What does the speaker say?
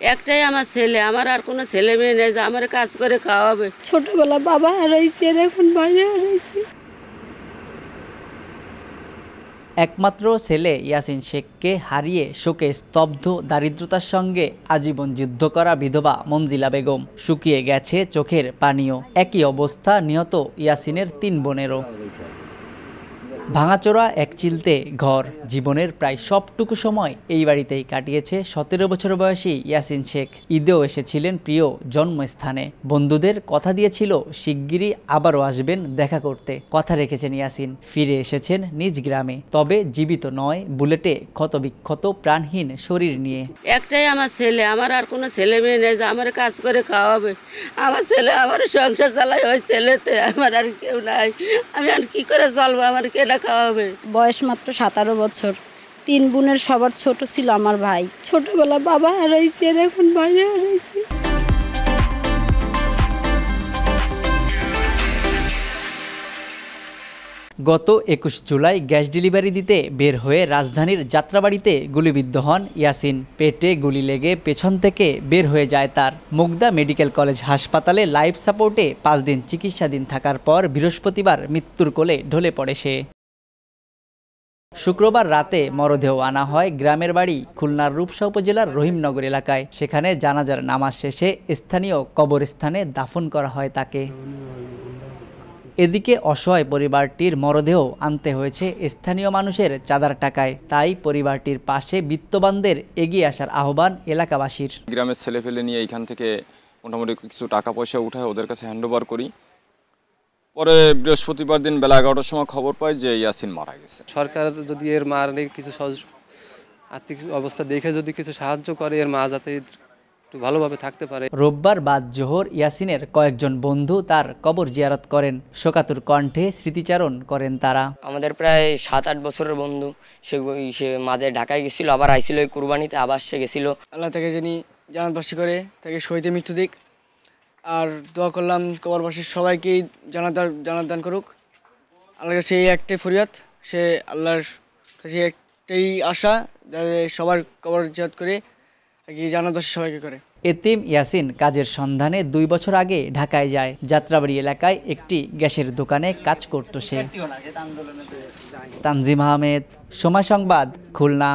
একটাই আমার ছেলে, আমার আর কোনো ছেলে মেয়ে নেই যে আমার কাজ করে খাওয়াবে। ছোটবেলা বাবা হারাইছি আর এখন বাইরে হারাইছি। একমাত্র ছেলে ইয়াসিন শেখকে হারিয়ে শোকে স্তব্ধ, দারিদ্রতার সঙ্গে আজীবন যুদ্ধ করা বিধবা মঞ্জিলা বেগম। শুকিয়ে গেছে চোখের পানিও। একই অবস্থা নিহত ইয়াসিনের 3 বোনেরও। ভাঙাচোরা এক চিলতে ঘর, জীবনের প্রায় সবটুকু সময় এই বাড়িতেই কাটিয়েছে 17 বছর বয়সী ইয়াসিন শেখ। ঈদেও এসেছিলেন প্রিয় জন্মস্থানে। বন্ধুদের কথা দিয়েছিল শিগগিরই আবারও আসবেন দেখা করতে। কথা রেখেছেন ইয়াসিন, ফিরে এসেছেন নিজ গ্রামে। তবে জীবিত নয়, বুলেটে ক্ষতবিক্ষত প্রাণহীন শরীর নিয়ে। একটাই আমার ছেলে, আমার আর কোনো ছেলে মেয়ে নেই যে আমার কাজ করে খাওয়াবে। আমার ছেলে আমার সংসার চালায়, ওই ছেলেতে আমার আর কেউ নাই। আমি আর কি করে চলবো, আমার কেনা খাওয়াবে। বয়স মাত্র 17 বছর। 3 বোনের সবার ছোট ছিল আমার ভাই। ছোটবেলা বাবা হারাইছি আর এখন বাইরে হারাইছি। গত 21 জুলাই গ্যাস ডেলিভারি দিতে বের হয়ে রাজধানীর যাত্রাবাড়িতে গুলিবিদ্ধ হন ইয়াসিন। পেটে গুলি লেগে পেছন থেকে বের হয়ে যায় তার। মুগদা মেডিকেল কলেজ হাসপাতালে লাইফ সাপোর্টে 5 দিন চিকিৎসাধীন থাকার পর বৃহস্পতিবার মৃত্যুর কোলে ঢলে পড়ে সে। শুক্রবার রাতে মরদেহ আনা হয় গ্রামের বাড়ি খুলনার রূপসা উপজেলার রহিমনগর এলাকায়। সেখানে জানাজার নামাজ শেষে স্থানীয় কবরস্থানে দাফন করা হয় তাকে। এদিকে অসহায় পরিবারটির মরদেহ আনতে হয়েছে স্থানীয় মানুষের চাঁদার টাকায়। তাই পরিবারটির পাশে বিত্তবানদের এগিয়ে আসার আহ্বান এলাকাবাসীর। গ্রামের ছেলেপেলে নিয়ে এইখান থেকে মোটামুটি কিছু টাকা পয়সা উঠায় ওদের কাছে হ্যান্ডওভার করি। পরে বৃহস্পতিবার দিন বেলা 11টার সময় খবর পাই যে ইয়াসিন মারা গেছে। সরকার যদি এর মার কিছু আর্থিক অবস্থা দেখে যদি কিছু সাহায্য করে, এর মা যাতে একটু ভালোভাবে থাকতে পারে। রোববার বাদ জোহর ইয়াসিনের কয়েকজন বন্ধু তার কবর জিয়ারত করেন। শোকাতুর কণ্ঠে স্মৃতিচারণ করেন তারা। আমাদের প্রায় 7-8 বছরের বন্ধু। সে মাঝে ঢাকায় গেছিল, আবার আইছিল এই কুরবানিতে, আবার সে গেছিল। আল্লাহ তাকে যিনি জান্নাতবাসী করে, তাকে শহীদে মৃত্যু দিক। আর দোয়া করলাম কবরবাসীর সবাইকেই জান্নাত দান করুক। আল্লাহর কাছে এই একটাই ফরিয়াদ, সে আল্লাহর কাছে একটাই আশা সবার কবর জিয়ারত করে জান্নাতবাসী সবাইকে করে। এতিম ইয়াসিন কাজের সন্ধানে 2 বছর আগে ঢাকায় যায়। যাত্রাবাড়ি এলাকায় একটি গ্যাসের দোকানে কাজ করত সে। তানজিম আহমেদ, সময় সংবাদ, খুলনা।